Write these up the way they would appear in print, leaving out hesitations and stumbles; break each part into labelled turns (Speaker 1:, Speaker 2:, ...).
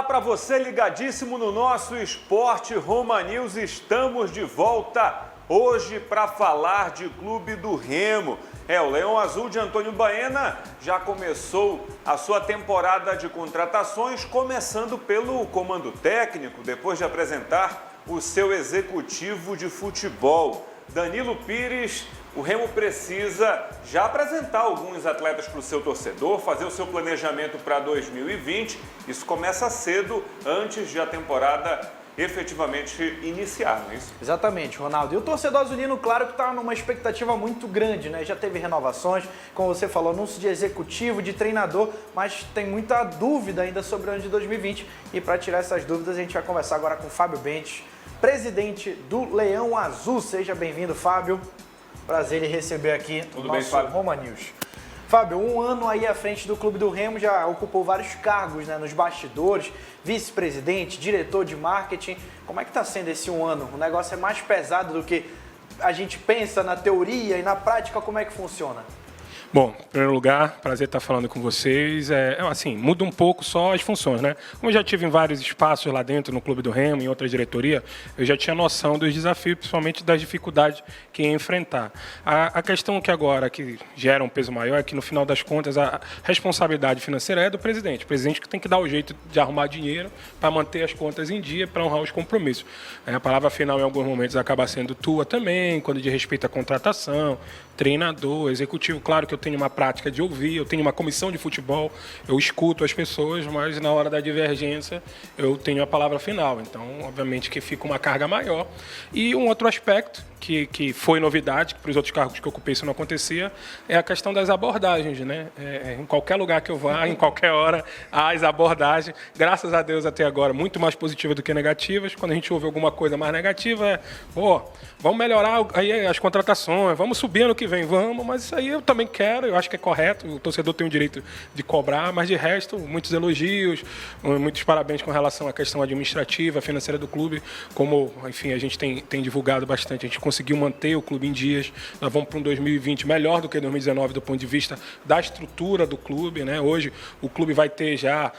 Speaker 1: para você ligadíssimo no nosso Esporte Roma News. Estamos de volta hoje para falar de Clube do Remo. O Leão Azul de Antônio Baena já começou a sua temporada de contratações, começando pelo comando técnico, depois de apresentar o seu executivo de futebol. Danilo Pires, o Remo precisa já apresentar alguns atletas para o seu torcedor, fazer o seu planejamento para 2020. Isso começa cedo, antes de a temporada efetivamente iniciar, não é isso?
Speaker 2: Exatamente, Ronaldo. E o torcedor azulino, claro que está numa expectativa muito grande, né? Já teve renovações, como você falou, anúncio de executivo, de treinador, mas tem muita dúvida ainda sobre o ano de 2020. E para tirar essas dúvidas, a gente vai conversar agora com o Fábio Bentes, presidente do Leão Azul. Seja bem-vindo, Fábio. Prazer em receber aqui no nosso Roma News. Fábio, um ano aí à frente do Clube do Remo, já ocupou vários cargos, né, nos bastidores, vice-presidente, diretor de marketing. Como é que está sendo esse um ano? O negócio é mais pesado do que a gente pensa na teoria e na prática, como é que funciona?
Speaker 3: Bom, em primeiro lugar, prazer estar falando com vocês. Assim, muda um pouco só as funções, né? Como eu já tive em vários espaços lá dentro, no Clube do Remo, em outra diretoria, eu já tinha noção dos desafios, principalmente das dificuldades que ia enfrentar. A questão que agora, que gera um peso maior, é que no final das contas a responsabilidade financeira é do presidente. O presidente que tem que dar o jeito de arrumar dinheiro para manter as contas em dia, para honrar os compromissos. A palavra final, em alguns momentos, acaba sendo tua também, quando diz respeito à contratação, treinador, executivo. Claro que eu tenho uma prática de ouvir, eu tenho uma comissão de futebol, eu escuto as pessoas, mas na hora da divergência eu tenho a palavra final. Então, obviamente que fica uma carga maior. E um outro aspecto que foi novidade, que para os outros cargos que eu ocupei isso não acontecia, é a questão das abordagens, né? Em qualquer lugar que eu vá, em qualquer hora, há as abordagens. Graças a Deus, até agora, muito mais positivas do que negativas. Quando a gente ouve alguma coisa mais negativa, vamos melhorar aí as contratações, vamos subir ano que vem, vamos, mas isso aí eu também quero, eu acho que é correto, o torcedor tem o direito de cobrar, mas de resto, muitos elogios, muitos parabéns com relação à questão administrativa, financeira do clube, como, enfim, a gente tem divulgado bastante, a gente conseguiu manter o clube em dias. Nós vamos para um 2020 melhor do que 2019 do ponto de vista da estrutura do clube, né? Hoje o clube vai ter já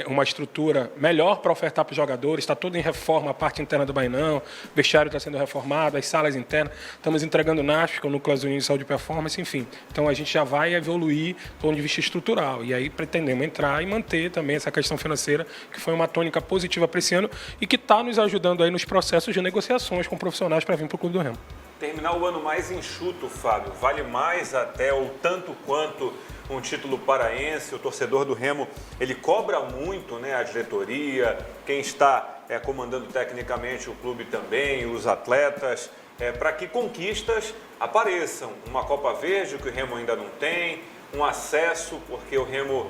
Speaker 3: uma estrutura melhor para ofertar para os jogadores, está todo em reforma a parte interna do Bainão, o vestiário está sendo reformado, as salas internas, estamos entregando o NASP, que é o Núcleo Azulino de Saúde e Performance, enfim. Então a gente já vai evoluir do ponto de vista estrutural e aí pretendemos entrar e manter também essa questão financeira, que foi uma tônica positiva para esse ano e que está nos ajudando aí nos processos de negociações com profissionais para vir para o Clube do Remo.
Speaker 1: Terminar o ano mais enxuto, Fábio, vale mais até ou tanto quanto um título paraense. O torcedor do Remo, ele cobra muito, né, a diretoria, quem está comandando tecnicamente o clube também, os atletas, para que conquistas apareçam. Uma Copa Verde, que o Remo ainda não tem, um acesso, porque o Remo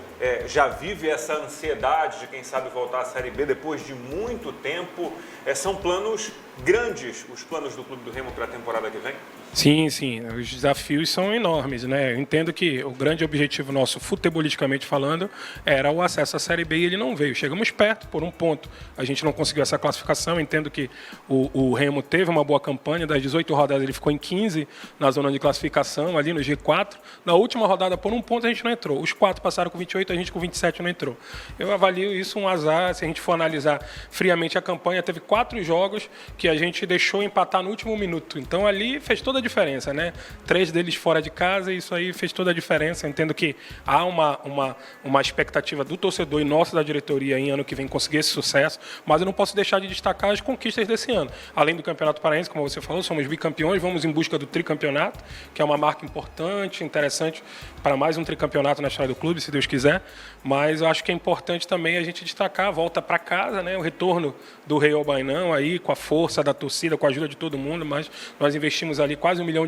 Speaker 1: já vive essa ansiedade de, quem sabe, voltar à Série B depois de muito tempo. São planos grandes, os planos do Clube do Remo para a temporada que vem?
Speaker 3: Sim, sim. Os desafios são enormes, né? Eu entendo que o grande objetivo nosso, futebolisticamente falando, era o acesso à Série B e ele não veio. Chegamos perto, por um ponto. A gente não conseguiu essa classificação. Eu entendo que o Remo teve uma boa campanha. Das 18 rodadas, ele ficou em 15 na zona de classificação, ali no G4. Na última rodada, por um ponto, a gente não entrou. Os 4 passaram com 28, a gente com 27 não entrou. Eu avalio isso um azar. Se a gente for analisar friamente a campanha, teve 4 jogos que a gente deixou empatar no último minuto. Então, ali fez toda a diferença, né? 3 deles fora de casa, e isso aí fez toda a diferença. Eu entendo que há uma expectativa do torcedor e nossa da diretoria em ano que vem conseguir esse sucesso, mas eu não posso deixar de destacar as conquistas desse ano. Além do Campeonato Paraense, como você falou, somos bicampeões, vamos em busca do tricampeonato, que é uma marca importante, interessante para mais um tricampeonato na história do clube, se Deus quiser, mas eu acho que é importante também a gente destacar a volta para casa, né? O retorno do Rei ao Bainão aí, com a força da torcida, com a ajuda de todo mundo, mas nós investimos ali quase R$1 milhão,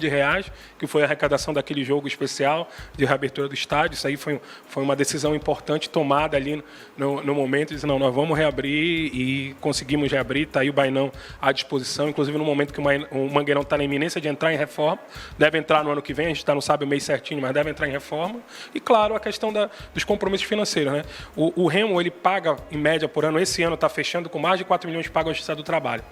Speaker 3: que foi a arrecadação daquele jogo especial de reabertura do estádio. Isso aí foi uma decisão importante tomada ali no momento, disse, não, nós vamos reabrir, e conseguimos reabrir, está aí o Bainão à disposição, inclusive no momento que o Mangueirão está na iminência de entrar em reforma, deve entrar no ano que vem, a gente não sabe o mês certinho, mas deve entrar em reforma, e claro, a questão dos compromissos financeiros, né? O Remo, ele paga, em média, por ano, esse ano está fechando com mais de 4 milhões de pago à Justiça do Trabalho.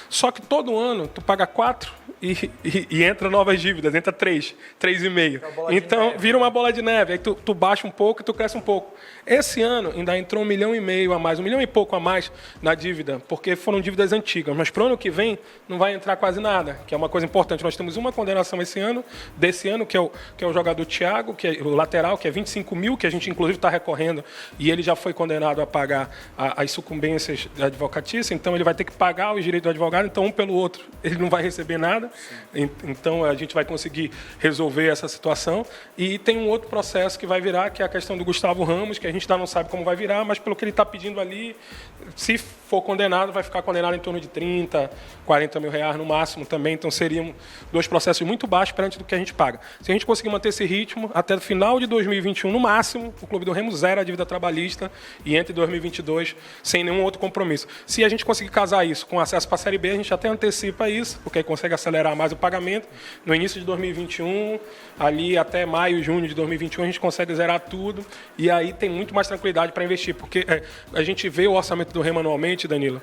Speaker 3: Só que todo ano, tu paga 4 e entra novas dívidas, entra 3,5. Então, vira uma bola de neve. Aí tu baixa um pouco e tu cresce um pouco. Esse ano ainda entrou 1,5 milhão a mais, 1 milhão e pouco a mais na dívida, porque foram dívidas antigas. Mas para o ano que vem não vai entrar quase nada, que é uma coisa importante. Nós temos uma condenação desse ano, que é o jogador Thiago, que é o lateral, que é 25 mil, que a gente inclusive está recorrendo, e ele já foi condenado a pagar as sucumbências da advocatícia, então ele vai ter que pagar os direitos do advogado, então um pelo outro ele não vai receber nada. Então a gente vai conseguir resolver essa situação. E tem um outro processo que vai virar, que é a questão do Gustavo Ramos, que a gente ainda não sabe como vai virar, mas pelo que ele está pedindo ali, se for condenado, vai ficar condenado em torno de 30, 40 mil reais no máximo também. Então seriam 2 processos muito baixos perante do que a gente paga. Se a gente conseguir manter esse ritmo, até o final de 2021, no máximo, o Clube do Remo zera a dívida trabalhista e entre 2022 sem nenhum outro compromisso. Se a gente conseguir casar isso com acesso para a Série B, a gente até antecipa isso, porque aí consegue acelerar mais o pagamento. No início de 2021, ali até maio, junho de 2021, a gente consegue zerar tudo e aí tem muito mais tranquilidade para investir, porque a gente vê o orçamento do Remo anualmente, Danilo,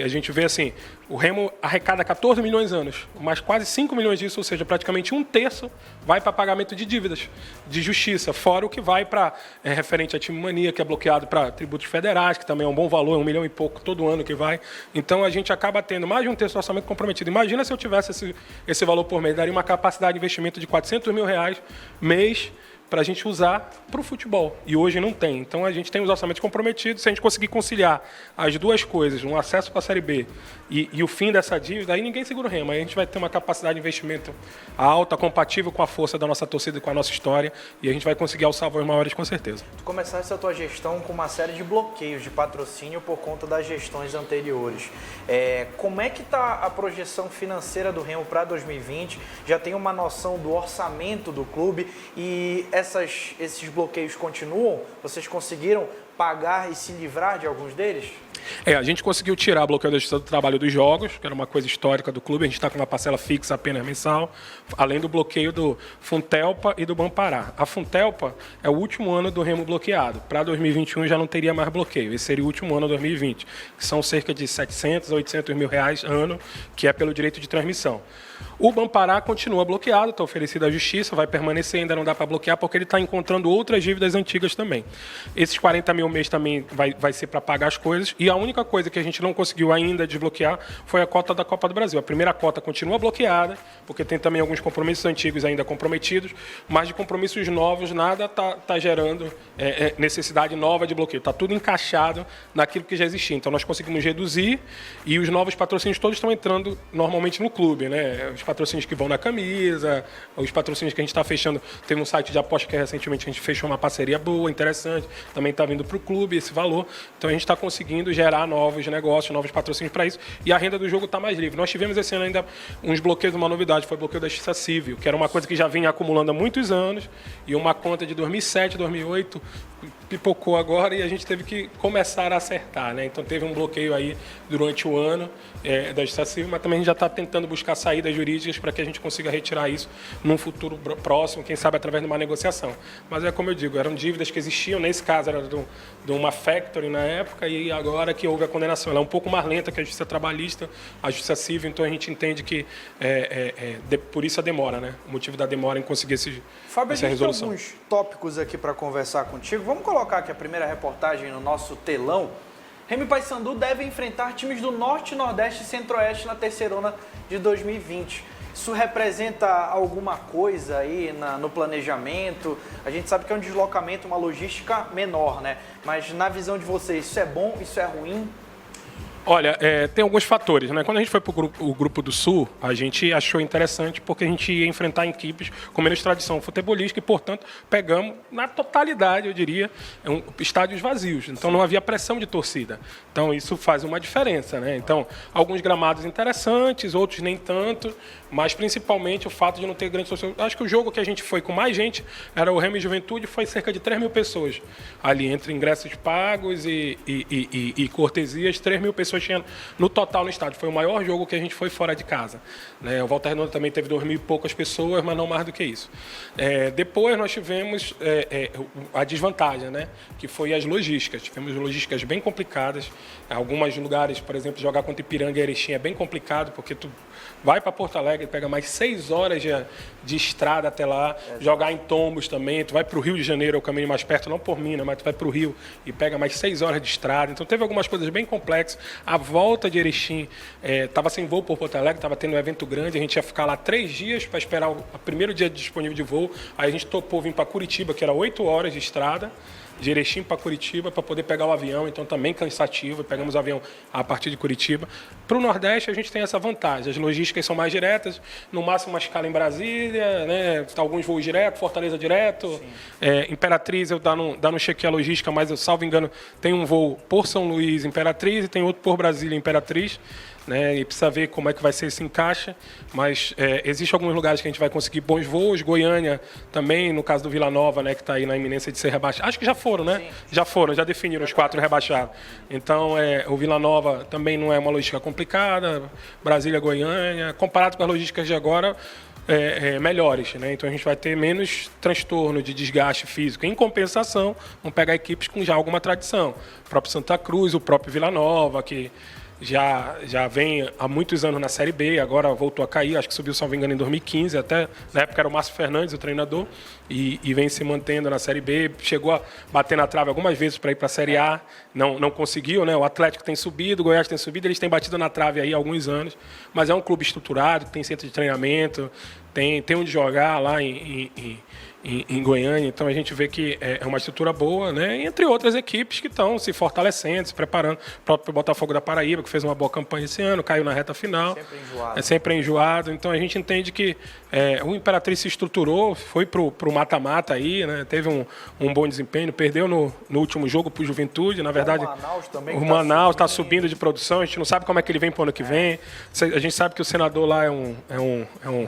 Speaker 3: a gente vê assim, o Remo arrecada 14 milhões anos, mas quase 5 milhões disso, ou seja, praticamente 1/3 vai para pagamento de dívidas de justiça, fora o que vai para referente à time mania, que é bloqueado para tributos federais, que também é um bom valor, 1 milhão e pouco todo ano que vai. Então a gente acaba tendo mais de 1/3 do orçamento comprometido. Imagina se eu tivesse esse valor por mês, daria uma capacidade de investimento de 400 mil reais mês para a gente usar para o futebol. E hoje não tem. Então a gente tem os orçamentos comprometidos. Se a gente conseguir conciliar as duas coisas, um acesso para a Série B e o fim dessa dívida, aí ninguém segura o Remo. Aí a gente vai ter uma capacidade de investimento alta, compatível com a força da nossa torcida e com a nossa história. E a gente vai conseguir alçar voos maiores com certeza.
Speaker 2: Tu começaste a tua gestão com uma série de bloqueios de patrocínio por conta das gestões anteriores. Como é que está a projeção financeira do Remo para 2020? Já tem uma noção do orçamento do clube e esses bloqueios continuam? Vocês conseguiram pagar e se livrar de alguns deles?
Speaker 3: A gente conseguiu tirar o bloqueio da Justiça do Trabalho dos jogos, que era uma coisa histórica do clube. A gente está com uma parcela fixa apenas mensal, além do bloqueio do Funtelpa e do Bampará. A Funtelpa é o último ano do Remo bloqueado. Para 2021 já não teria mais bloqueio. Esse seria o último ano, 2020, que são cerca de 700 a 800 mil reais ano, que é pelo direito de transmissão. O Bampará continua bloqueado, está oferecido à Justiça, vai permanecer, ainda não dá para bloquear, porque ele está encontrando outras dívidas antigas também. Esses 40 mil mês também vai ser para pagar as coisas, e a única coisa que a gente não conseguiu ainda desbloquear foi a cota da Copa do Brasil. A primeira cota continua bloqueada, porque tem também alguns compromissos antigos ainda comprometidos, mas de compromissos novos nada está gerando necessidade nova de bloqueio. Está tudo encaixado naquilo que já existia. Então nós conseguimos reduzir e os novos patrocínios todos estão entrando normalmente no clube, né? Os patrocínios que vão na camisa, os patrocínios que a gente está fechando. Teve um site de aposta que recentemente a gente fechou uma parceria boa, interessante, também está vindo para o clube esse valor. Então a gente está conseguindo gerar novos negócios, novos patrocínios para isso, e a renda do jogo está mais livre. Nós tivemos esse ano ainda uns bloqueios, uma novidade, foi o bloqueio da Justiça Civil, que era uma coisa que já vinha acumulando há muitos anos, e uma conta de 2007, 2008 pipocou agora e a gente teve que começar a acertar, né? Então teve um bloqueio aí durante o ano da Justiça Civil, mas também a gente já está tentando buscar saídas jurídicas para que a gente consiga retirar isso num futuro próximo, quem sabe através de uma negociação. Mas é como eu digo, eram dívidas que existiam, nesse caso era de uma factory na época, e agora que houve a condenação. Ela é um pouco mais lenta que a Justiça Trabalhista, a Justiça Civil, então a gente entende que por isso a demora, né? O motivo da demora em conseguir essa resolução.
Speaker 2: Fábio, a gente tem alguns tópicos aqui para conversar contigo. Vamos colocar aqui a primeira reportagem no nosso telão. Remo e Paysandu devem enfrentar times do Norte, Nordeste e Centro-Oeste na terceirona de 2020. Isso representa alguma coisa aí no planejamento? A gente sabe que é um deslocamento, uma logística menor, né? Mas na visão de vocês, isso é bom, isso é ruim?
Speaker 3: Olha, tem alguns fatores, né? Quando a gente foi para o Grupo do Sul, a gente achou interessante porque a gente ia enfrentar equipes com menos tradição futebolística e, portanto, pegamos, na totalidade, eu diria, estádios vazios. Então, não havia pressão de torcida. Então, isso faz uma diferença, né? Então, alguns gramados interessantes, outros nem tanto, mas principalmente o fato de não ter grande torcida. Acho que o jogo que a gente foi com mais gente era o Remo e Juventude, foi cerca de 3 mil pessoas ali, entre ingressos pagos e cortesias, 3 mil pessoas pessoas tinha no total no estádio. Foi o maior jogo que a gente foi fora de casa, né? O Volta Redonda também teve 2.000 e poucas pessoas, mas não mais do que isso. Depois nós tivemos a desvantagem, né? Que foi as logísticas. Tivemos logísticas bem complicadas. Em alguns lugares, por exemplo, jogar contra Ipiranga e Erechim é bem complicado, porque tu vai para Porto Alegre, pega mais 6 horas de estrada até lá, jogar em Tombos também, tu vai para o Rio de Janeiro, é o caminho mais perto, não por Minas, mas tu vai para o Rio e pega mais 6 horas de estrada. Então teve algumas coisas bem complexas. A volta de Erechim estava sem voo por Porto Alegre, estava tendo um evento grande, a gente ia ficar lá 3 dias para esperar o primeiro dia disponível de voo. Aí a gente topou vir para Curitiba, que era 8 horas de estrada, de Erechim para Curitiba, para poder pegar o avião, então também cansativo, pegamos o avião a partir de Curitiba. Para o Nordeste a gente tem essa vantagem, as logísticas são mais diretas, no máximo uma escala em Brasília, né? Alguns voos direto, Fortaleza direto, Imperatriz eu não chequei a logística, mas eu, salvo engano, tem um voo por São Luís, Imperatriz, e tem outro por Brasília, Imperatriz. Né, e precisa ver como é que vai ser esse encaixe, mas existem alguns lugares que a gente vai conseguir bons voos. Goiânia também, no caso do Vila Nova, né, que está aí na iminência de ser rebaixado. Acho que já foram, né? Sim. Já definiram os 4 rebaixados. Então, o Vila Nova também não é uma logística complicada. Brasília, Goiânia, comparado com as logísticas de agora, melhores, né? Então a gente vai ter menos transtorno de desgaste físico. Em compensação, vamos pegar equipes com já alguma tradição. O próprio Santa Cruz, o próprio Vila Nova, que já vem há muitos anos na Série B, agora voltou a cair, acho que subiu, se não me engano, em 2015, até na época era o Márcio Fernandes, o treinador, e vem se mantendo na Série B, chegou a bater na trave algumas vezes para ir para a Série A, não conseguiu, né? O Atlético tem subido, o Goiás tem subido, eles têm batido na trave aí há alguns anos, mas é um clube estruturado, tem centro de treinamento, tem onde jogar lá em Goiânia, então a gente vê que é uma estrutura boa, né? Entre outras equipes que estão se fortalecendo, se preparando. O próprio Botafogo da Paraíba, que fez uma boa campanha esse ano, caiu na reta final.
Speaker 2: Sempre enjoado.
Speaker 3: É sempre enjoado. Então a gente entende que o Imperatriz se estruturou, foi para o mata-mata aí, né? Teve um bom desempenho, perdeu no último jogo para o Juventude, na verdade. O Manaus está subindo de produção, a gente não sabe como é que ele vem para o ano que vem. A gente sabe que o senador lá é um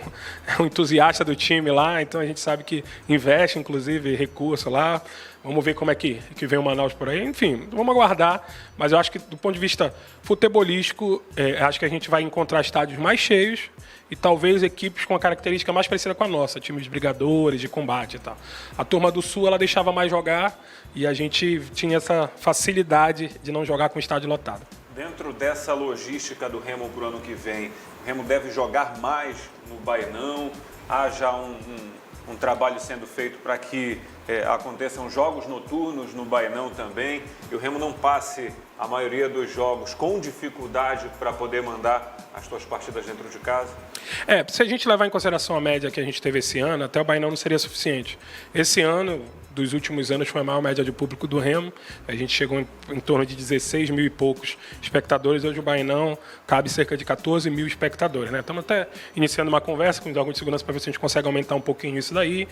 Speaker 3: entusiasta do time lá, então a gente sabe que investe, inclusive, recurso lá. Vamos ver como é que vem o Manaus por aí. Enfim, vamos aguardar. Mas eu acho que, do ponto de vista futebolístico, acho que a gente vai encontrar estádios mais cheios e talvez equipes com a característica mais parecida com a nossa, times de brigadores, de combate e tal. A turma do Sul, ela deixava mais jogar e a gente tinha essa facilidade de não jogar com o estádio lotado.
Speaker 1: Dentro dessa logística do Remo para o ano que vem, o Remo deve jogar mais no Baenão? Há já um trabalho sendo feito para que aconteçam jogos noturnos no Baenão também e o Remo não passe a maioria dos jogos com dificuldade para poder mandar as suas partidas dentro de casa?
Speaker 3: Se a gente levar em consideração a média que a gente teve esse ano, até o Baenão não seria suficiente. Esse ano, dos últimos anos, foi a maior média de público do Remo. A gente chegou em torno de 16 mil e poucos espectadores. Hoje o Baenão cabe cerca de 14 mil espectadores, né? Estamos até iniciando uma conversa com os órgãos de segurança para ver se a gente consegue aumentar um pouquinho isso daí.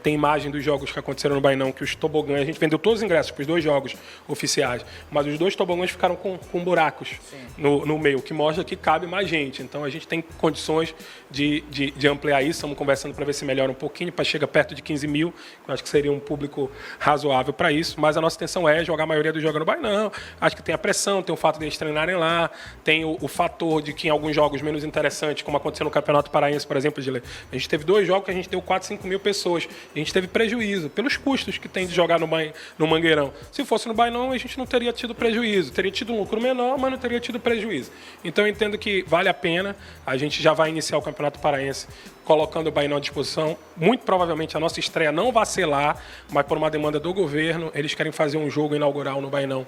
Speaker 3: Tem imagem dos jogos que aconteceram no Baenão, que os tobogãs, a gente vendeu todos os ingressos para os 2 jogos oficiais, mas os 2 tobogãs ficaram com buracos no meio, que mostra que cabe mais gente. Então a gente tem condições de ampliar isso. Estamos conversando para ver se melhora um pouquinho, para chegar perto de 15 mil, que eu acho que seria um público razoável para isso, mas a nossa intenção é jogar a maioria dos jogos no Baenão. Acho que tem a pressão, tem o fato de eles treinarem lá, tem o fator de que em alguns jogos menos interessantes, como aconteceu no Campeonato Paraense, por exemplo, a gente teve 2 jogos que a gente deu 4, 5 mil pessoas, e a gente teve prejuízo pelos custos que tem de jogar no Mangueirão. Se fosse no Baenão, a gente não teria tido prejuízo, teria tido um lucro menor, mas não teria tido prejuízo. Então eu entendo que vale a pena, a gente já vai iniciar o Campeonato Paraense colocando o Baenão à disposição. Muito provavelmente a nossa estreia não vai ser lá, mas por uma demanda do governo, eles querem fazer um jogo inaugural no Baenão,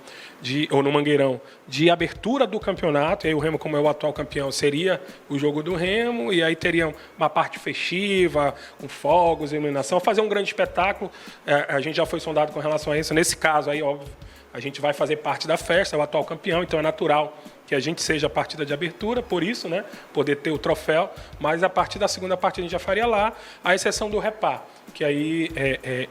Speaker 3: ou no Mangueirão, de abertura do campeonato. E aí o Remo, como é o atual campeão, seria o jogo do Remo, e aí teria uma parte festiva, com fogos, iluminação, fazer um grande espetáculo. A gente já foi sondado com relação a isso. Nesse caso aí, óbvio, a gente vai fazer parte da festa, é o atual campeão, então é natural que a gente seja a partida de abertura, por isso, né, poder ter o troféu, mas a partir da segunda partida a gente já faria lá, à exceção do Repá. que aí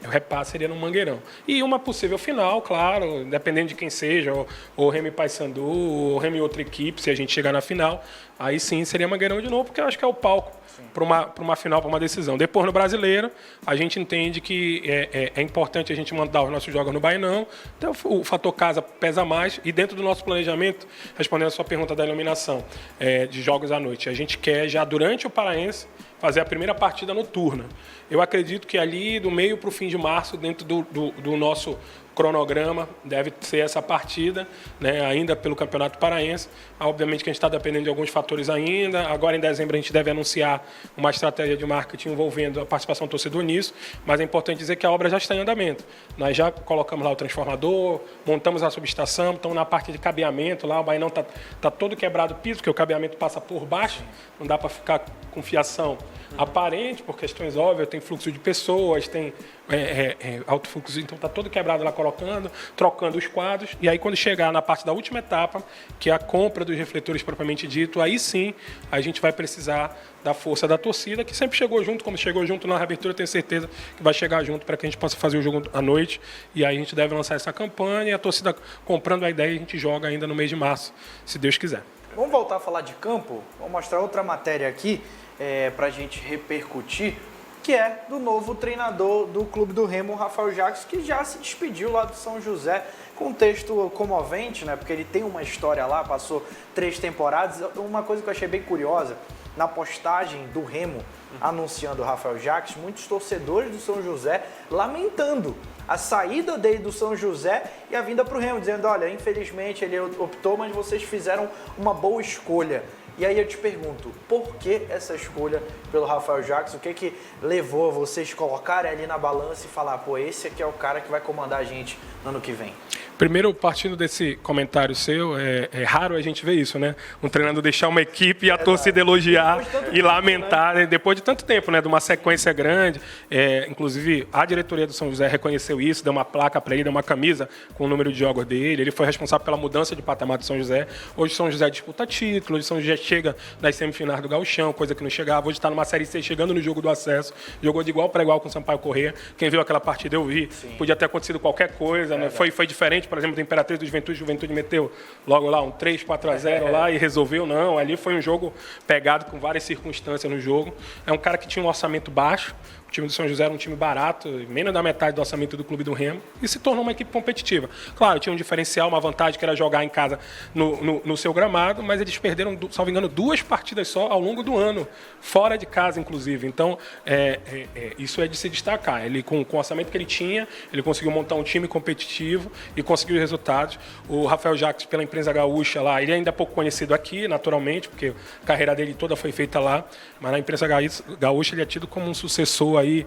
Speaker 3: o repasse seria no Mangueirão. E uma possível final, claro, dependendo de quem seja, ou Remy Paysandu, ou Remy outra equipe, se a gente chegar na final, aí sim seria Mangueirão de novo, porque eu acho que é o palco para uma final, para uma decisão. Depois, no Brasileiro, a gente entende que é importante a gente mandar os nossos jogos no Bainão, então o fator casa pesa mais, e dentro do nosso planejamento, respondendo a sua pergunta da iluminação de jogos à noite, a gente quer já durante o Paraense fazer a primeira partida noturna. Eu acredito que ali, do meio para o fim de março, dentro do nosso cronograma, deve ser essa partida, né, ainda pelo Campeonato Paraense. Obviamente que a gente está dependendo de alguns fatores ainda. Agora, em dezembro, a gente deve anunciar uma estratégia de marketing envolvendo a participação do torcedor nisso, mas é importante dizer que a obra já está em andamento. Nós já colocamos lá o transformador, montamos a subestação, estamos na parte de cabeamento lá, o Bainão está todo quebrado o piso, porque o cabeamento passa por baixo, não dá para ficar com fiação aparente, por questões óbvias, tem fluxo de pessoas, tem alto fluxo, então está todo quebrado lá, trocando os quadros, e aí quando chegar na parte da última etapa, que é a compra dos refletores propriamente dito, aí sim a gente vai precisar da força da torcida, que sempre chegou junto, como chegou junto na reabertura, tenho certeza que vai chegar junto para que a gente possa fazer o jogo à noite, e aí a gente deve lançar essa campanha, e a torcida comprando a ideia, a gente joga ainda no mês de março, se Deus quiser.
Speaker 2: Vamos voltar a falar de campo? Vou mostrar outra matéria aqui para a gente repercutir, que é do novo treinador do Clube do Remo, Rafael Jacques, que já se despediu lá do São José, com um texto comovente, né? Porque ele tem uma história lá, passou 3 temporadas. Uma coisa que eu achei bem curiosa, na postagem do Remo anunciando o Rafael Jacques, muitos torcedores do São José lamentando a saída dele do São José e a vinda para o Remo, dizendo, olha, infelizmente ele optou, mas vocês fizeram uma boa escolha. E aí eu te pergunto, por que essa escolha pelo Rafael Jacques? O que levou vocês colocarem ali na balança e falar, pô, esse aqui é o cara que vai comandar a gente no ano que vem?
Speaker 3: Primeiro, partindo desse comentário seu, é raro a gente ver isso, né? Um treinador deixar uma equipe e a torcida elogiar e lamentar, né? Depois de tanto tempo, né? De uma sequência grande. Inclusive, a diretoria do São José reconheceu isso, deu uma placa para ele, deu uma camisa com o número de jogos dele. Ele foi responsável pela mudança de patamar do São José. Hoje o São José disputa título, hoje o São José chega nas semifinais do Gauchão, coisa que não chegava. Hoje está numa Série C, chegando no jogo do acesso. Jogou de igual para igual com o Sampaio Corrêa. Quem viu aquela partida eu vi. Sim. Podia ter acontecido qualquer coisa, né? Foi diferente, por exemplo, do Imperatriz do Juventude meteu logo lá um 3-4-0 lá e resolveu. Não, ali foi um jogo pegado com várias circunstâncias no jogo. É um cara que tinha um orçamento baixo. O time do São José era um time barato, menos da metade do orçamento do Clube do Remo, e se tornou uma equipe competitiva. Claro, tinha um diferencial, uma vantagem, que era jogar em casa no seu gramado, mas eles perderam, salvo engano, 2 partidas só ao longo do ano, fora de casa, inclusive. Então, isso é de se destacar. Ele, com o orçamento que ele tinha, ele conseguiu montar um time competitivo e conseguiu resultados. O Rafael Jacques, pela empresa gaúcha lá, ele ainda é pouco conhecido aqui, naturalmente, porque a carreira dele toda foi feita lá, mas na imprensa gaúcha ele é tido como um sucessor aí,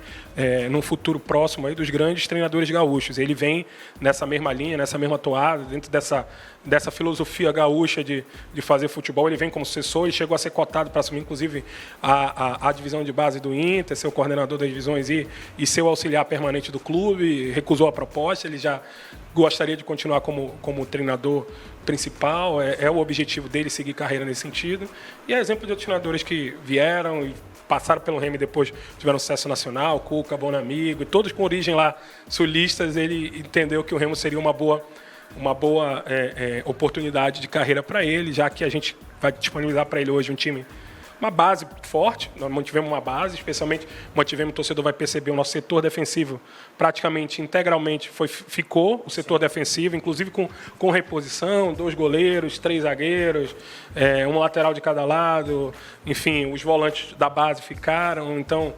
Speaker 3: num futuro próximo aí, dos grandes treinadores gaúchos. Ele vem nessa mesma linha, nessa mesma toada, dentro dessa filosofia gaúcha de fazer futebol. Ele vem como sucessor, ele chegou a ser cotado para assumir, inclusive, a divisão de base do Inter, ser o coordenador das divisões e ser o auxiliar permanente do clube. Recusou a proposta, ele já gostaria de continuar como treinador principal. É o objetivo dele, seguir carreira nesse sentido. E é exemplo de outros treinadores que vieram e passaram pelo Remo e depois tiveram sucesso nacional, Cuca, Bonamigo, e todos com origem lá sulistas. Ele entendeu que o Remo seria uma boa oportunidade de carreira para ele, já que a gente vai disponibilizar para ele hoje um time, uma base forte. Nós mantivemos uma base, especialmente mantivemos, o torcedor vai perceber, o nosso setor defensivo praticamente integralmente ficou o setor defensivo, inclusive com reposição, 2 goleiros, 3 zagueiros, um lateral de cada lado, enfim, os volantes da base ficaram. Então,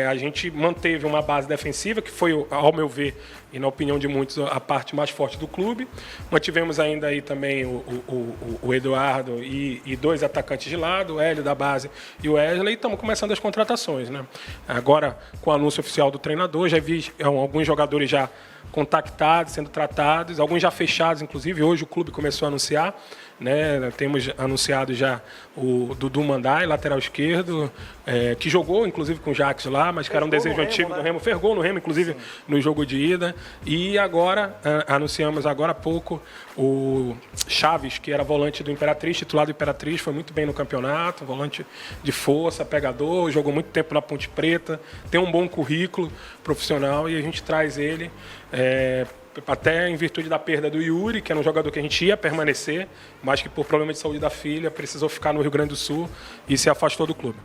Speaker 3: a gente manteve uma base defensiva, que foi, ao meu ver, e na opinião de muitos, a parte mais forte do clube. Mantivemos ainda aí também o Eduardo e 2 atacantes de lado, o Hélio da base e o Wesley, e estamos começando as contratações, né? Agora, com o anúncio oficial do treinador, já vi alguns jogadores já contactados, sendo tratados, alguns já fechados, inclusive. Hoje o clube começou a anunciar, né? Temos anunciado já o Dudu Mandai, lateral esquerdo, que jogou, inclusive, com o Jax lá, mas que era um desejo antigo do Remo. Fez gol no Remo, inclusive, no jogo de ida. E agora, anunciamos agora há pouco o Chaves, que era volante do Imperatriz, titular do Imperatriz, foi muito bem no campeonato, volante de força, pegador, jogou muito tempo na Ponte Preta, tem um bom currículo profissional e a gente traz ele até em virtude da perda do Yuri, que era um jogador que a gente ia permanecer, mas que por problema de saúde da filha precisou ficar no Rio Grande do Sul e se afastou do clube.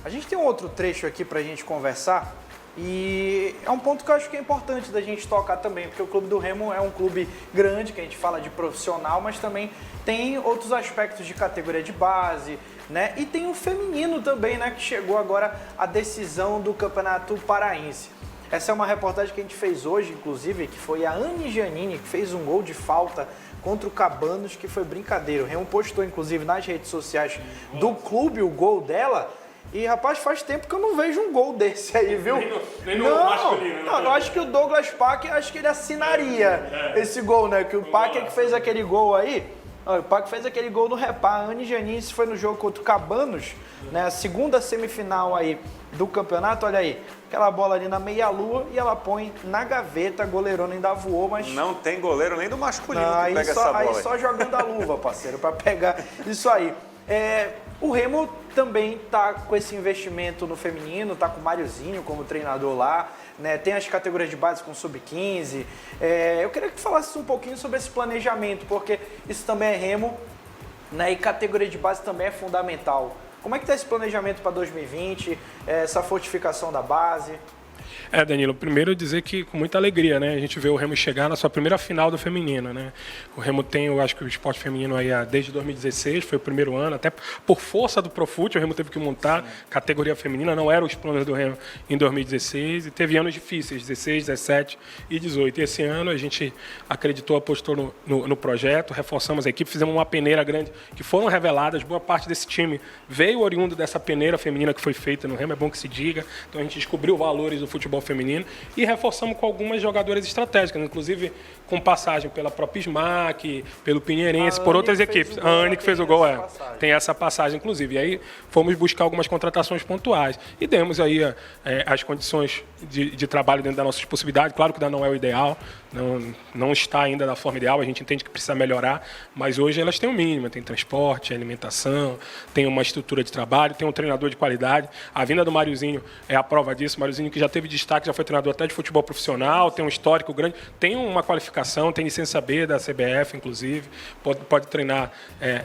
Speaker 2: A gente tem um outro trecho aqui para a gente conversar e é um ponto que eu acho que é importante da gente tocar também, porque o Clube do Remo é um clube grande, que a gente fala de profissional, mas também tem outros aspectos de categoria de base, né? E tem o feminino também, né? Que chegou agora a decisão do Campeonato Paraense. Essa é uma reportagem que a gente fez hoje, inclusive, que foi a Anne Giannini, que fez um gol de falta contra o Cabanos, que foi brincadeira. O Remo postou, inclusive, nas redes sociais do clube o gol dela. E, rapaz, faz tempo que eu não vejo um gol desse aí, viu?
Speaker 3: Nem no masculino.
Speaker 2: Não, eu acho que o Douglas Packer, acho que ele assinaria esse gol, né? Que o Packer que fez aquele gol aí, o Packer fez aquele gol no Repá. A Anne Giannini foi no jogo contra o Cabanos, né? A segunda semifinal aí do campeonato, olha aí. Aquela bola ali na meia-lua e ela põe na gaveta, a goleirona ainda voou, mas...
Speaker 1: Não tem goleiro nem do masculino que
Speaker 2: aí
Speaker 1: pega essa bola.
Speaker 2: Aí só jogando a luva, parceiro, para pegar isso aí. O Remo também está com esse investimento no feminino, está com o Máriozinho como treinador lá, né? Tem as categorias de base com sub-15. Eu queria que tu falasse um pouquinho sobre esse planejamento, porque isso também é Remo, né? E categoria de base também é fundamental. Como é que está esse planejamento para 2020, essa fortificação da base?
Speaker 3: Danilo, primeiro dizer que com muita alegria, né? A gente vê o Remo chegar na sua primeira final do feminino, né? O Remo tem, eu acho que o esporte feminino aí desde 2016, foi o primeiro ano, até por força do Profut, o Remo teve que montar categoria feminina, não eram os planos do Remo em 2016, e teve anos difíceis, 16, 17 e 18. E esse ano a gente acreditou, apostou no projeto, reforçamos a equipe, fizemos uma peneira grande, que foram reveladas, boa parte desse time veio oriundo dessa peneira feminina que foi feita no Remo, é bom que se diga. Então a gente descobriu valores do futebol feminino e reforçamos com algumas jogadoras estratégicas, inclusive com passagem pela própria SMAC, pelo Pinheirense, por outras equipes. A Anne que fez o gol, tem essa passagem, inclusive. E aí fomos buscar algumas contratações pontuais e demos aí as condições de trabalho dentro das nossas possibilidades. Claro que ainda não é o ideal, não está ainda da forma ideal, a gente entende que precisa melhorar, mas hoje elas têm o mínimo, tem transporte, alimentação, tem uma estrutura de trabalho, tem um treinador de qualidade. A vinda do Máriozinho é a prova disso. Máriozinho que já teve destaque, já foi treinador até de futebol profissional, tem um histórico grande, tem uma qualificação, tem licença B da CBF, inclusive, pode treinar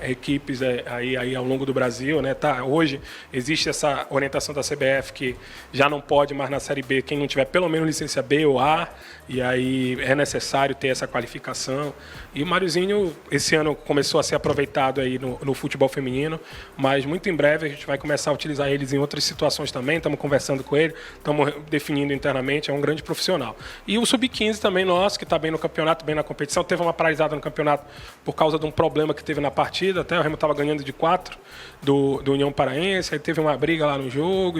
Speaker 3: equipes aí ao longo do Brasil, né? Hoje existe essa orientação da CBF que já não pode mais na Série B quem não tiver pelo menos licença B ou A, e aí é necessário ter essa qualificação. E o Máriozinho, esse ano, começou a ser aproveitado aí no futebol feminino, mas muito em breve a gente vai começar a utilizar eles em outras situações também, estamos conversando com ele, estamos definindo internamente, é um grande profissional. E o Sub-15 também nosso, que está bem no campeonato, bem na competição, teve uma paralisada no campeonato por causa de um problema que teve na partida, até o Remo estava ganhando de 4 do União Paraense, aí teve uma briga lá no jogo,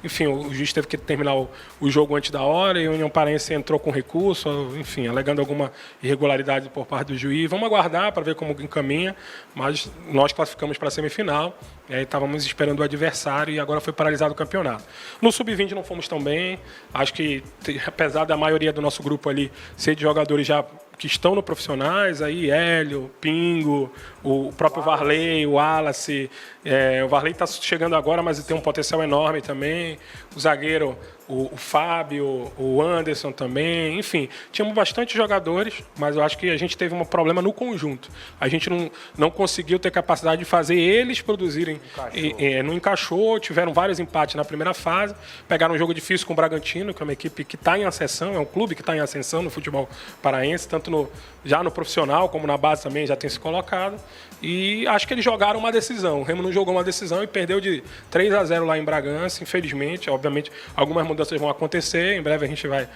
Speaker 3: enfim, o juiz teve que terminar o jogo antes da hora e o União Paraense entrou com recurso, enfim, alegando alguma irregularidade por parte do juiz. Vamos aguardar para ver como encaminha, mas nós classificamos para a semifinal, e aí estávamos esperando o adversário e agora foi paralisado o campeonato. No Sub-20 não fomos tão bem, acho que apesar da maioria do nosso grupo ali ser de jogadores já que estão no profissionais, aí Hélio, Pingo, o próprio Varley, o Wallace, o Varley está chegando agora, mas tem um potencial enorme também, o zagueiro, o Fábio, o Anderson também, enfim, tínhamos bastante jogadores, mas eu acho que a gente teve um problema no conjunto, a gente não conseguiu ter capacidade de fazer eles produzirem, não encaixou, tiveram vários empates na primeira fase, pegaram um jogo difícil com o Bragantino, que é uma equipe que está em ascensão, é um clube que está em ascensão no futebol paraense, tanto já no profissional, como na base também já tem se colocado. E acho que eles jogaram uma decisão. O Remo não jogou uma decisão e perdeu de 3-0 lá em Bragança, infelizmente. Obviamente, algumas mudanças vão acontecer. Em breve a gente vai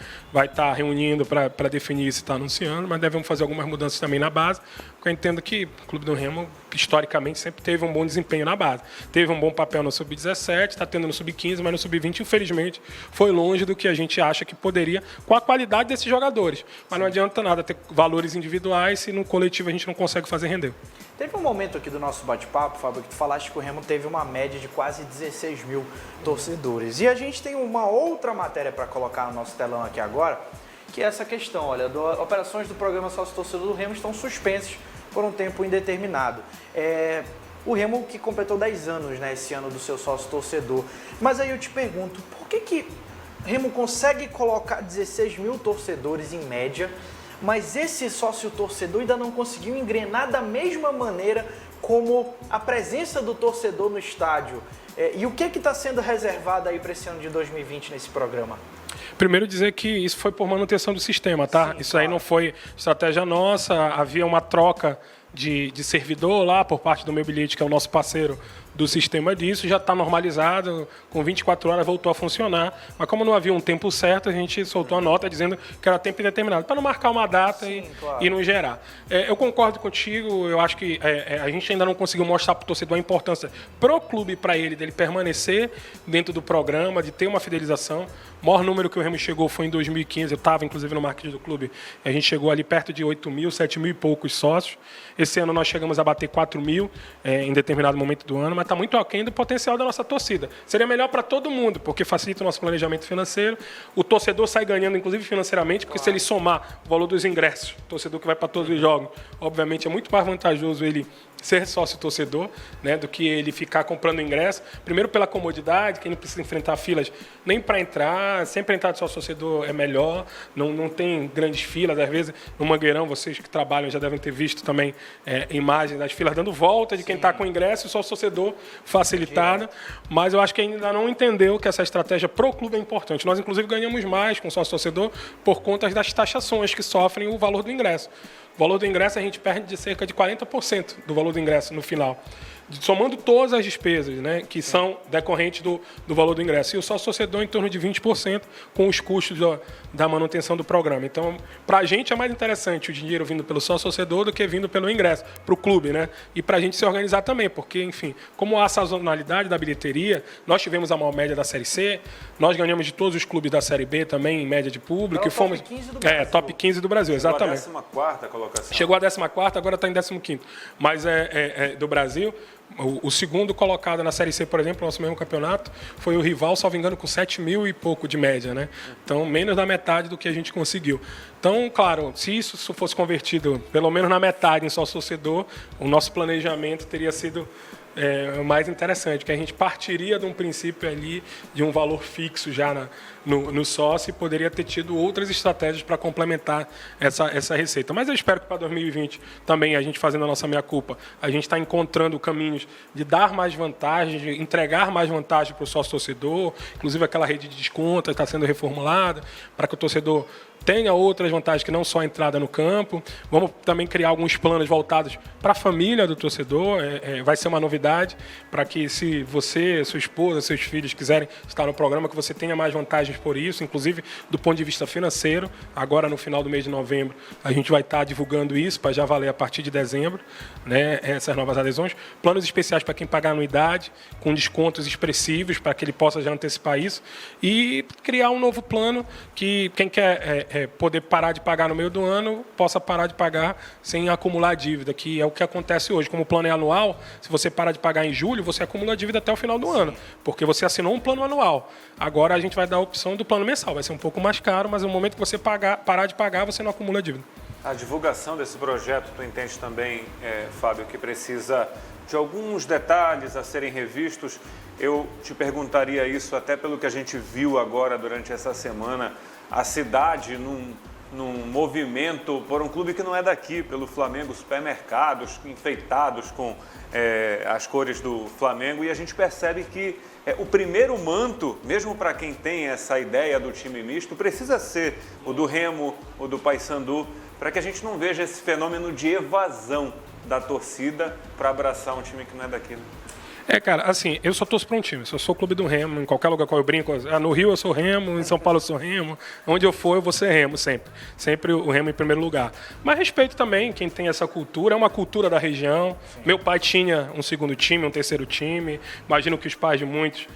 Speaker 3: estar reunindo para definir isso e estar anunciando, mas devemos fazer algumas mudanças também na base, porque eu entendo que o Clube do Remo historicamente sempre teve um bom desempenho na base. Teve um bom papel no Sub-17, está tendo no Sub-15, mas no Sub-20, infelizmente, foi longe do que a gente acha que poderia, com a qualidade desses jogadores. Mas não adianta nada ter valores individuais se no coletivo a gente não consegue fazer render.
Speaker 2: Teve um momento aqui do nosso bate-papo, Fábio, que tu falaste que o Remo teve uma média de quase 16 mil torcedores. E a gente tem uma outra matéria para colocar no nosso telão aqui agora, que é essa questão, olha, operações do programa Sócio Torcedor do Remo estão suspensas por um tempo indeterminado. O Remo que completou 10 anos, né, esse ano do seu sócio torcedor. Mas aí eu te pergunto, por que o Remo consegue colocar 16 mil torcedores em média, mas esse sócio torcedor ainda não conseguiu engrenar da mesma maneira como a presença do torcedor no estádio? E o que está sendo reservado aí para esse ano de 2020 nesse programa?
Speaker 3: Primeiro dizer que isso foi por manutenção do sistema, tá?
Speaker 2: Sim,
Speaker 3: isso
Speaker 2: claro.
Speaker 3: aí não foi estratégia nossa, havia uma troca de servidor lá por parte do Mobility, que é o nosso parceiro do sistema disso, já está normalizado, com 24 horas voltou a funcionar, mas como não havia um tempo certo, a gente soltou a nota dizendo que era tempo indeterminado, para não marcar uma data. Sim, claro. E não gerar. Eu concordo contigo, eu acho que a gente ainda não conseguiu mostrar para o torcedor a importância pro clube, para ele, dele permanecer dentro do programa, de ter uma fidelização. O maior número que o Remo chegou foi em 2015, eu estava inclusive no marketing do clube, a gente chegou ali perto de 8 mil, 7 mil e poucos sócios. Esse ano nós chegamos a bater 4 mil em determinado momento do ano, mas está muito aquém do potencial da nossa torcida. Seria melhor para todo mundo, porque facilita o nosso planejamento financeiro, o torcedor sai ganhando, inclusive financeiramente, porque se ele somar o valor dos ingressos, o torcedor que vai para todos os jogos, obviamente é muito mais vantajoso ele ser sócio-torcedor, né, do que ele ficar comprando ingresso. Primeiro pela comodidade, que não precisa enfrentar filas nem para entrar, sempre entrar de sócio-torcedor é melhor, não tem grandes filas. Às vezes, no Mangueirão, vocês que trabalham já devem ter visto também imagens das filas dando volta de quem está com ingresso e sócio-torcedor facilitada, mas eu acho que ainda não entendeu que essa estratégia pro clube é importante. Nós, inclusive, ganhamos mais com sócio-torcedor por conta das taxações que sofrem o valor do ingresso. O valor do ingresso a gente perde de cerca de 40% do valor do ingresso no final, somando todas as despesas, né, que são decorrentes do valor do ingresso. E o sócio-torcedor em torno de 20% com os custos da manutenção do programa. Então, para a gente é mais interessante o dinheiro vindo pelo sócio-torcedor do que vindo pelo ingresso, para o clube, né? E para a gente se organizar também, porque, enfim, como há sazonalidade da bilheteria, nós tivemos a maior média da Série C, nós ganhamos de todos os clubes da Série B também, em média de público.
Speaker 2: E fomos top 15 do Brasil.
Speaker 3: Top 15 do Brasil, exatamente.
Speaker 1: Chegou a 14ª colocação.
Speaker 3: Chegou a 14ª, agora está em 15º. Mas do Brasil. O segundo colocado na Série C, por exemplo, nosso mesmo campeonato, foi o rival, salvo engano, com 7 mil e pouco de média, né? Então, menos da metade do que a gente conseguiu. Então, claro, se isso fosse convertido pelo menos na metade em sócio-torcedor, o nosso planejamento teria sido o mais interessante, que a gente partiria de um princípio ali, de um valor fixo já no sócio, e poderia ter tido outras estratégias para complementar essa receita. Mas eu espero que para 2020 também, a gente fazendo a nossa meia-culpa, a gente está encontrando caminhos de dar mais vantagens, de entregar mais vantagem para o sócio-torcedor, inclusive aquela rede de desconto está sendo reformulada, para que o torcedor tenha outras vantagens que não só a entrada no campo. Vamos também criar alguns planos voltados para a família do torcedor. Vai ser uma novidade para que, se você, sua esposa, seus filhos quiserem estar no programa, que você tenha mais vantagens por isso, inclusive do ponto de vista financeiro. Agora, no final do mês de novembro, a gente vai estar divulgando isso para já valer a partir de dezembro, né, essas novas adesões. Planos especiais para quem pagar anuidade, com descontos expressivos, para que ele possa já antecipar isso. E criar um novo plano que quem quer poder parar de pagar no meio do ano, possa parar de pagar sem acumular dívida, que é o que acontece hoje. Como o plano é anual, se você parar de pagar em julho, você acumula dívida até o final do ano, porque você assinou um plano anual. Agora a gente vai dar a opção do plano mensal, vai ser um pouco mais caro, mas no momento que você parar de pagar, você não acumula dívida.
Speaker 1: A divulgação desse projeto, tu entende também, Fábio, que precisa de alguns detalhes a serem revistos. Eu te perguntaria isso até pelo que a gente viu agora durante essa semana, a cidade num movimento por um clube que não é daqui, pelo Flamengo, supermercados enfeitados com as cores do Flamengo, e a gente percebe que o primeiro manto, mesmo para quem tem essa ideia do time misto, precisa ser o do Remo, o do Paysandu, para que a gente não veja esse fenômeno de evasão da torcida para abraçar um time que não é daqui, né?
Speaker 3: Cara, assim, eu só torço para um time. Se eu sou o clube do Remo, em qualquer lugar que eu brinco, no Rio eu sou Remo, em São Paulo eu sou Remo, onde eu for eu vou ser Remo sempre. Sempre o Remo em primeiro lugar. Mas respeito também quem tem essa cultura, é uma cultura da região. Sim. Meu pai tinha um segundo time, um terceiro time. Imagino que os pais de muitos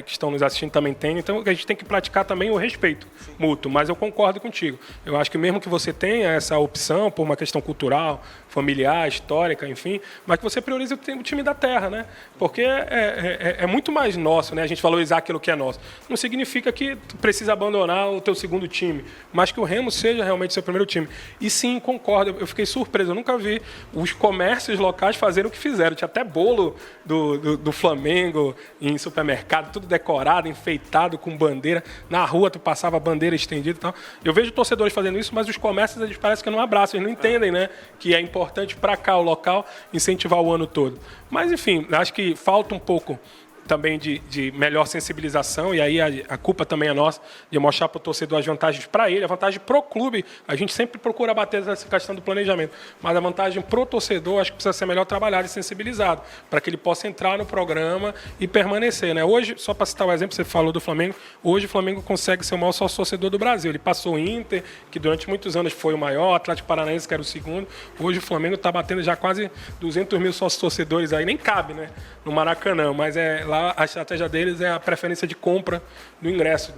Speaker 3: que estão nos assistindo também têm. Então a gente tem que praticar também o respeito mútuo. Mas eu concordo contigo. Eu acho que mesmo que você tenha essa opção por uma questão cultural, familiar, histórica, enfim, mas que você priorize o time da terra, né? Porque é muito mais nosso, né? A gente valorizar aquilo que é nosso. Não significa que tu precisa abandonar o teu segundo time, mas que o Remo seja realmente seu primeiro time. E sim, concordo, eu fiquei surpreso, eu nunca vi os comércios locais fazerem o que fizeram. Tinha até bolo do Flamengo em supermercado, tudo decorado, enfeitado, com bandeira. Na rua tu passava bandeira estendida e tal. Eu vejo torcedores fazendo isso, mas os comércios, eles parecem que não abraçam, eles não entendem, né? Que é importante para cá, o local, incentivar o ano todo. Mas, enfim, acho que falta um pouco também de melhor sensibilização, e aí a culpa também é nossa, de mostrar para o torcedor as vantagens para ele, a vantagem para o clube. A gente sempre procura bater nessa questão do planejamento, mas a vantagem para o torcedor acho que precisa ser melhor trabalhado e sensibilizado, para que ele possa entrar no programa e permanecer, né? Hoje, só para citar o exemplo, você falou do Flamengo, hoje o Flamengo consegue ser o maior sócio torcedor do Brasil. Ele passou o Inter, que durante muitos anos foi o maior, Atlético Paranaense, que era o segundo. Hoje o Flamengo está batendo já quase 200 mil sócios torcedores aí, nem cabe, né? No Maracanã, mas lá a estratégia deles é a preferência de compra do ingresso.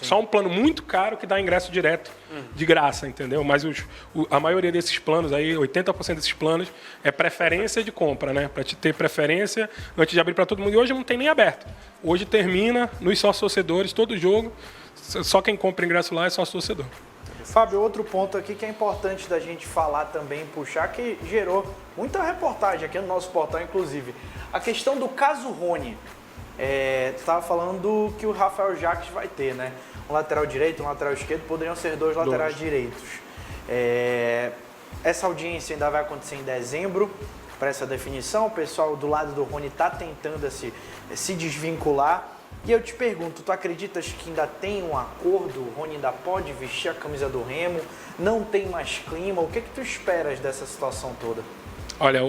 Speaker 3: Só um plano muito caro que dá ingresso direto, de graça, entendeu? Mas a maioria desses planos aí, 80% desses planos, é preferência de compra, né? Para te ter preferência antes de abrir para todo mundo. E hoje não tem nem aberto. Hoje termina nos sócios torcedores, todo jogo, só quem compra ingresso lá é sócio torcedor.
Speaker 2: Fábio, outro ponto aqui que é importante da gente falar também, puxar, que gerou muita reportagem aqui no nosso portal, inclusive. A questão do caso Rony. Estava falando que o Rafael Jacques vai ter, né? Um lateral direito, um lateral esquerdo, poderiam ser dois laterais direitos. Essa audiência ainda vai acontecer em dezembro, para essa definição. O pessoal do lado do Rony está tentando se desvincular. E eu te pergunto, tu acreditas que ainda tem um acordo? O Rony ainda pode vestir a camisa do Remo? Não tem mais clima? O que tu esperas dessa situação toda?
Speaker 3: Olha,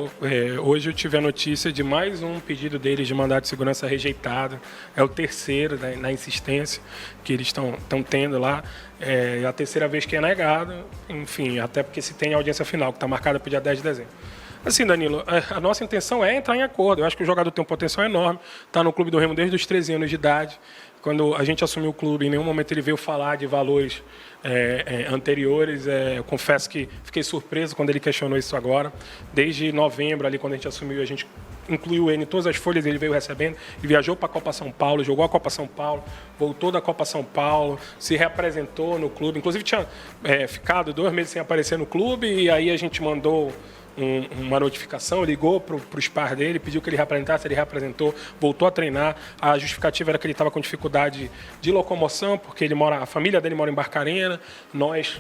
Speaker 3: hoje eu tive a notícia de mais um pedido deles de mandado de segurança rejeitado. É o terceiro, né, na insistência que eles estão tendo lá. É a terceira vez que é negado, enfim, até porque se tem a audiência final, que está marcada para o dia 10 de dezembro. Assim, Danilo, a nossa intenção é entrar em acordo. Eu acho que o jogador tem um potencial enorme, está no clube do Remo desde os 13 anos de idade. Quando a gente assumiu o clube, em nenhum momento ele veio falar de valores anteriores. Eu confesso que fiquei surpreso quando ele questionou isso agora. Desde novembro, ali, quando a gente assumiu, a gente incluiu ele em todas as folhas, ele veio recebendo, e viajou para a Copa São Paulo, jogou a Copa São Paulo, voltou da Copa São Paulo, se reapresentou no clube. Inclusive tinha ficado 2 meses sem aparecer no clube, e aí a gente mandou uma notificação, ligou para os pais dele, pediu que ele reapresentasse, ele reapresentou, voltou a treinar. A justificativa era que ele estava com dificuldade de locomoção, porque a família dele mora em Barcarena. Nós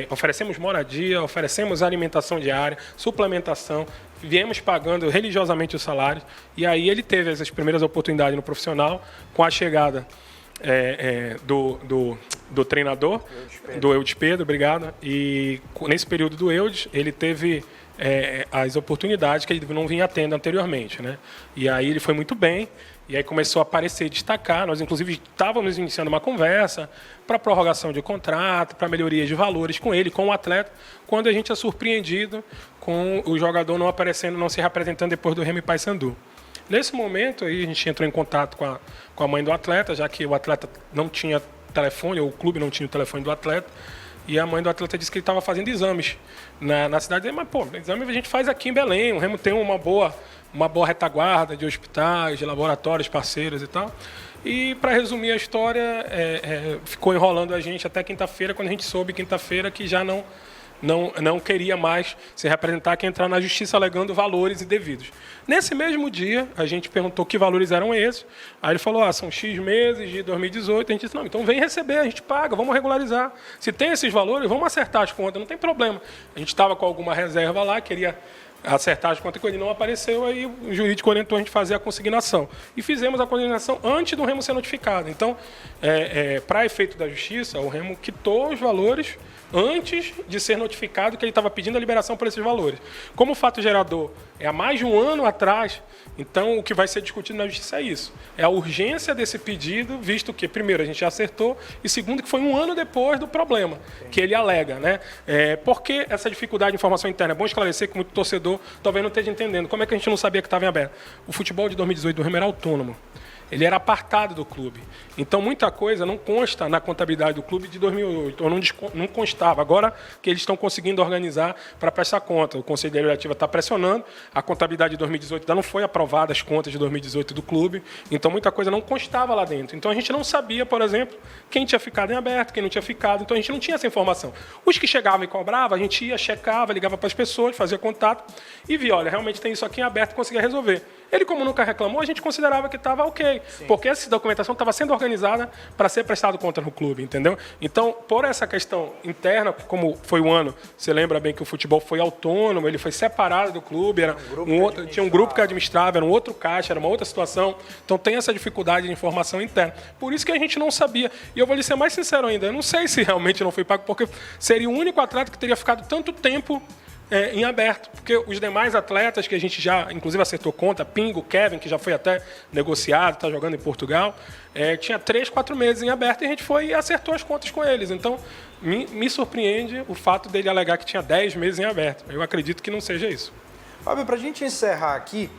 Speaker 3: oferecemos moradia, oferecemos alimentação diária, suplementação, viemos pagando religiosamente os salários, e aí ele teve essas primeiras oportunidades no profissional, com a chegada do treinador, do Eudes Pedro, obrigado, e nesse período do Eudes, ele teve as oportunidades que ele não vinha tendo anteriormente, né? E aí ele foi muito bem, e aí começou a aparecer, destacar. Nós, inclusive, estávamos iniciando uma conversa para prorrogação de contrato, para melhoria de valores com ele, com o atleta, quando a gente é surpreendido com o jogador não aparecendo, não se representando depois do Remo e Paysandu. Nesse momento, aí, a gente entrou em contato com a mãe do atleta, já que o atleta não tinha telefone, ou o clube não tinha o telefone do atleta. E a mãe do atleta disse que ele estava fazendo exames na cidade. Mas, exame a gente faz aqui em Belém. O Remo tem uma boa retaguarda de hospitais, de laboratórios parceiros e tal. E, para resumir a história, ficou enrolando a gente até quinta-feira, quando a gente soube quinta-feira que já não queria mais se representar, que entrar na justiça alegando valores indevidos. Nesse mesmo dia, a gente perguntou que valores eram esses. Aí ele falou, são X meses de 2018. A gente disse, não, então vem receber, a gente paga, vamos regularizar. Se tem esses valores, vamos acertar as contas, não tem problema. A gente estava com alguma reserva lá, queria acertar as contas com ele, não apareceu, aí o jurídico orientou a gente fazer a consignação. E fizemos a consignação antes do Remo ser notificado. Então, para efeito da justiça, o Remo quitou os valores antes de ser notificado que ele estava pedindo a liberação por esses valores. Como o fato gerador é há mais de um ano atrás, então o que vai ser discutido na justiça é isso. É a urgência desse pedido, visto que, primeiro, a gente já acertou, e segundo, que foi um ano depois do problema, que ele alega. Né? Por que essa dificuldade de informação interna? É bom esclarecer que muito torcedor talvez não esteja entendendo. Como é que a gente não sabia que estava em aberto? O futebol de 2018 do Remo era autônomo. Ele era apartado do clube. Então, muita coisa não consta na contabilidade do clube de 2008, ou não constava. Agora que eles estão conseguindo organizar para prestar conta. O Conselho Deliberativo está pressionando, a contabilidade de 2018 ainda não foi aprovada, as contas de 2018 do clube, então muita coisa não constava lá dentro. Então, a gente não sabia, por exemplo, quem tinha ficado em aberto, quem não tinha ficado, então a gente não tinha essa informação. Os que chegavam e cobravam, a gente ia, checava, ligava para as pessoas, fazia contato e via, olha, realmente tem isso aqui em aberto e conseguia resolver. Ele, como nunca reclamou, a gente considerava que estava ok, sim, porque essa documentação estava sendo organizada para ser prestado conta no clube, entendeu? Então, por essa questão interna, como foi um ano, você lembra bem que o futebol foi autônomo, ele foi separado do clube, era tinha um grupo que administrava, era um outro caixa, era uma outra situação, então tem essa dificuldade de informação interna. Por isso que a gente não sabia. E eu vou lhe ser mais sincero ainda, eu não sei se realmente não foi pago, porque seria o único atleta que teria ficado tanto tempo em aberto, porque os demais atletas que a gente já, inclusive, acertou conta, Pingo, Kevin, que já foi até negociado, está jogando em Portugal, tinha 3, 4 meses em aberto e a gente foi e acertou as contas com eles. Então, me surpreende o fato dele alegar que tinha 10 meses em aberto. Eu acredito que não seja isso.
Speaker 2: Fábio, para a gente encerrar aqui,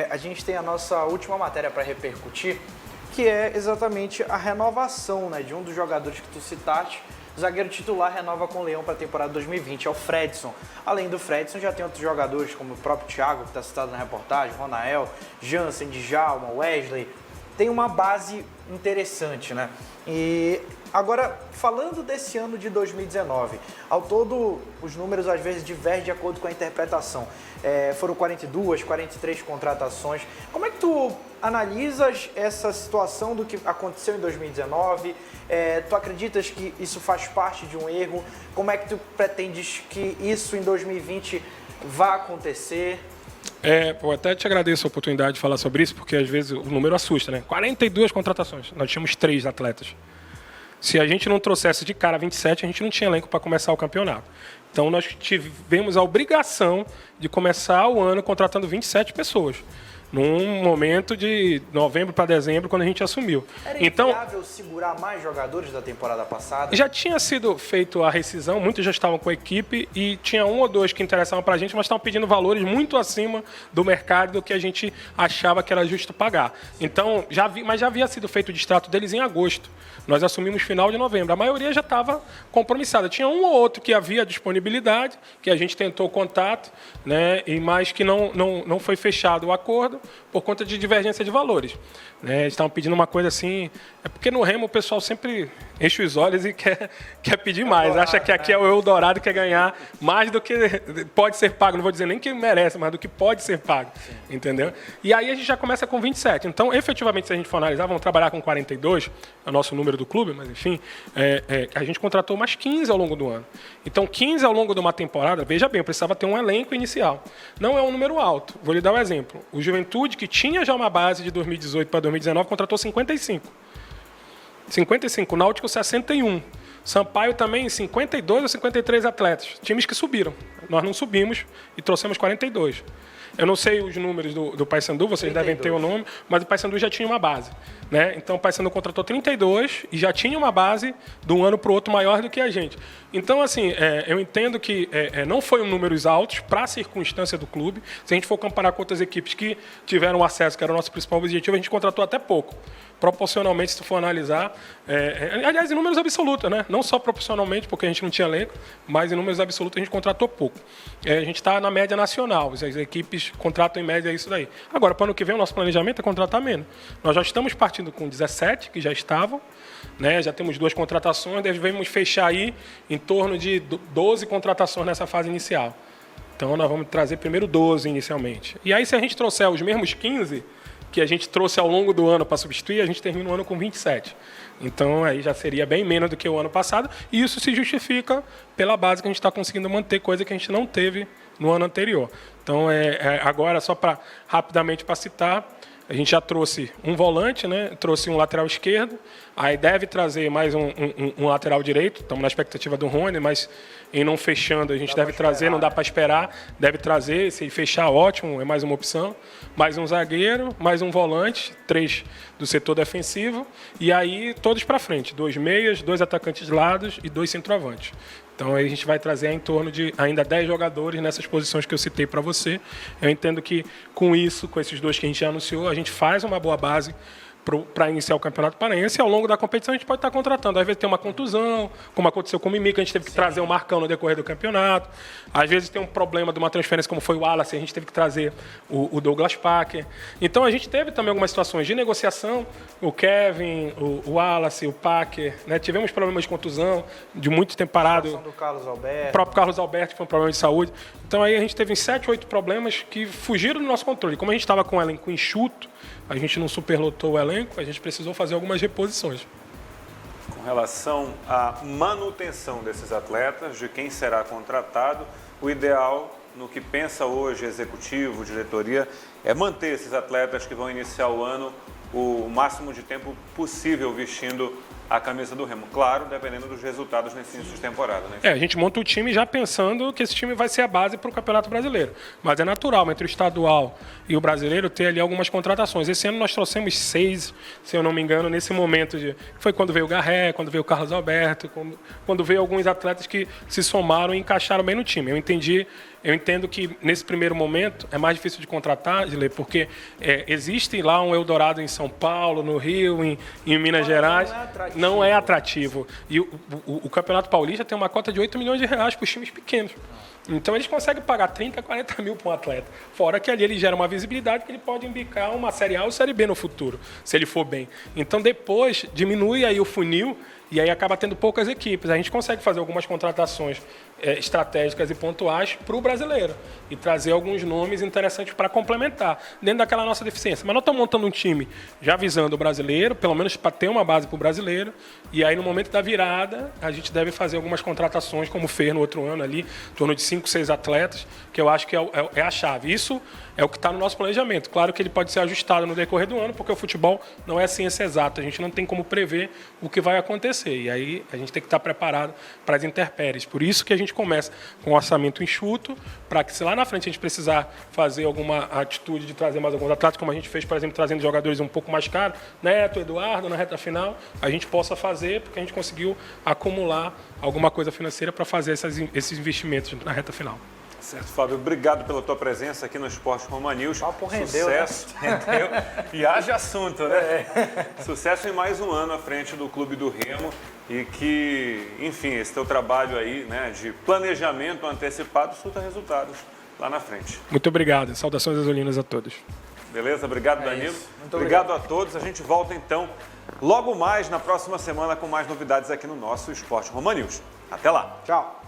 Speaker 2: a gente tem a nossa última matéria para repercutir, que é exatamente a renovação, né, de um dos jogadores que tu citaste. O zagueiro titular renova com o Leão para a temporada 2020, é o Fredson. Além do Fredson, já tem outros jogadores, como o próprio Thiago, que está citado na reportagem, Ronael, Jansen, Djalma, Wesley. Tem uma base interessante, né? E agora, falando desse ano de 2019, ao todo, os números às vezes divergem de acordo com a interpretação. Foram 42, 43 contratações. Como é que tu analisas essa situação do que aconteceu em 2019? Tu acreditas que isso faz parte de um erro? Como é que tu pretendes que isso em 2020 vá acontecer?
Speaker 3: Eu até te agradeço a oportunidade de falar sobre isso, porque às vezes o número assusta, né? 42 contratações, nós tínhamos 3 atletas. Se a gente não trouxesse de cara 27, a gente não tinha elenco para começar o campeonato. Então nós tivemos a obrigação de começar o ano contratando 27 pessoas. Num momento de novembro para dezembro, quando a gente assumiu.
Speaker 2: Era inviável segurar mais jogadores da temporada passada?
Speaker 3: Já tinha sido feito a rescisão, muitos já estavam com a equipe e tinha 1 ou 2 que interessavam para a gente, mas estavam pedindo valores muito acima do mercado do que a gente achava que era justo pagar. Então, mas já havia sido feito o distrato deles em agosto. Nós assumimos final de novembro. A maioria já estava compromissada. Tinha 1 ou outro que havia disponibilidade, que a gente tentou contato, né, mas que não foi fechado o acordo por conta de divergência de valores. Eles estavam pedindo uma coisa assim... É porque no Remo o pessoal sempre enche os olhos e quer pedir mais. Acha que aqui é o Eldorado, quer ganhar mais do que pode ser pago. Não vou dizer nem que merece, mas do que pode ser pago. Sim. Entendeu? E aí a gente já começa com 27. Então, efetivamente, se a gente for analisar, vamos trabalhar com 42, é o nosso número do clube, mas enfim, a gente contratou mais 15 ao longo do ano. Então, 15 ao longo de uma temporada, veja bem, eu precisava ter um elenco inicial. Não é um número alto. Vou lhe dar um exemplo. O Juventude, que tinha já uma base de 2018 para 2019, contratou 55. 55, o Náutico 61. Sampaio também 52 ou 53 atletas. Times que subiram. Nós não subimos e trouxemos 42. Eu não sei os números do Paysandu, vocês 32. Devem ter o nome, mas o Paysandu já tinha uma base. Né? Então o Paysandu contratou 32 e já tinha uma base de um ano para o outro maior do que a gente. Então, assim, eu entendo que não foi um números altos para a circunstância do clube. Se a gente for comparar com outras equipes que tiveram acesso, que era o nosso principal objetivo, a gente contratou até pouco. Proporcionalmente, se tu for analisar, aliás, em números absolutos, né? Não só proporcionalmente, porque a gente não tinha elenco, mas em números absolutos a gente contratou pouco. A gente está na média nacional, as equipes contratam em média isso daí. Agora, para o ano que vem, o nosso planejamento é contratar menos. Nós já estamos partindo com 17, que já estavam, né? Já temos 2 contratações, devemos fechar aí em torno de 12 contratações nessa fase inicial. Então, nós vamos trazer primeiro 12 inicialmente. E aí, se a gente trouxer os mesmos 15... que a gente trouxe ao longo do ano para substituir, a gente termina o ano com 27. Então, aí já seria bem menos do que o ano passado, e isso se justifica pela base que a gente está conseguindo manter, coisa que a gente não teve no ano anterior. Então, agora, só rapidamente para citar, a gente já trouxe um volante, né? Trouxe um lateral esquerdo, aí deve trazer mais um lateral direito, estamos na expectativa do Rony, mas em não fechando a gente deve trazer, não dá para esperar, deve trazer, se fechar ótimo, é mais uma opção, mais um zagueiro, mais um volante, 3 do setor defensivo, e aí todos para frente, 2 meias, 2 atacantes de lados e 2 centroavantes. Então, aí a gente vai trazer em torno de ainda 10 jogadores nessas posições que eu citei para você. Eu entendo que com isso, com esses 2 que a gente já anunciou, a gente faz uma boa base para iniciar o Campeonato Paraense, e ao longo da competição a gente pode estar contratando. Às vezes tem uma contusão, como aconteceu com o Mimica, a gente teve que trazer o Marcão no decorrer do campeonato. Às vezes tem um problema de uma transferência, como foi o Wallace, a gente teve que trazer o Douglas Packer. Então a gente teve também algumas situações de negociação, o Kevin, o Wallace, o Packer, né? Tivemos problemas de contusão, de muito tempo parado.
Speaker 2: Do Carlos Alberto.
Speaker 3: O próprio Carlos Alberto, que foi um problema de saúde. Então aí a gente teve 7, 8 problemas que fugiram do nosso controle. Como a gente estava com o elenco enxuto, a gente não superlotou o elenco, a gente precisou fazer algumas reposições.
Speaker 1: Com relação à manutenção desses atletas, de quem será contratado, o ideal, no que pensa hoje executivo, diretoria, é manter esses atletas que vão iniciar o ano o máximo de tempo possível vestindo a camisa do Remo. Claro, dependendo dos resultados nesse início de temporada, né?
Speaker 3: A gente monta o time já pensando que esse time vai ser a base para o Campeonato Brasileiro. Mas é natural, entre o estadual e o brasileiro, ter ali algumas contratações. Esse ano nós trouxemos 6, se eu não me engano, nesse momento. Foi quando veio o Garré, quando veio o Carlos Alberto, quando veio alguns atletas que se somaram e encaixaram bem no time. Eu entendo que, nesse primeiro momento, é mais difícil de contratar, Gilê, porque existe lá um Eldorado em São Paulo, no Rio, em Minas Gerais. Não é atrativo. E o Campeonato Paulista tem uma cota de 8 milhões de reais para os times pequenos. Então, eles conseguem pagar 30, 40 mil para um atleta. Fora que ali ele gera uma visibilidade que ele pode embicar uma Série A ou Série B no futuro, se ele for bem. Então, depois, diminui aí o funil e aí acaba tendo poucas equipes. A gente consegue fazer algumas contratações estratégicas e pontuais para o brasileiro e trazer alguns nomes interessantes para complementar, dentro daquela nossa deficiência. Mas nós estamos montando um time já visando o brasileiro, pelo menos para ter uma base para o brasileiro, e aí no momento da virada a gente deve fazer algumas contratações, como fez no outro ano ali, em torno de 5, 6 atletas, que eu acho que é a chave. Isso é o que está no nosso planejamento. Claro que ele pode ser ajustado no decorrer do ano, porque o futebol não é ciência exata, a gente não tem como prever o que vai acontecer, e aí a gente tem que estar preparado para as intempéries. Por isso que a gente começa com um orçamento enxuto, para que se lá na frente a gente precisar fazer alguma atitude de trazer mais alguns atletas, como a gente fez, por exemplo, trazendo jogadores um pouco mais caros, Neto, Eduardo, na reta final, a gente possa fazer, porque a gente conseguiu acumular alguma coisa financeira para fazer esses investimentos na reta final.
Speaker 1: Certo, Fábio. Obrigado pela tua presença aqui no Esporte Roma News.
Speaker 2: Papo rendeu,
Speaker 1: sucesso, né? Rendeu. E haja assunto, né? Sucesso em mais um ano à frente do Clube do Remo e que, enfim, esse teu trabalho aí, né, de planejamento antecipado surta resultados lá na frente.
Speaker 3: Muito obrigado. Saudações azulinas a todos.
Speaker 1: Beleza? Obrigado, Danilo.
Speaker 2: Muito
Speaker 1: obrigado a todos. A gente volta, então, logo mais na próxima semana com mais novidades aqui no nosso Esporte Roma News. Até lá.
Speaker 2: Tchau.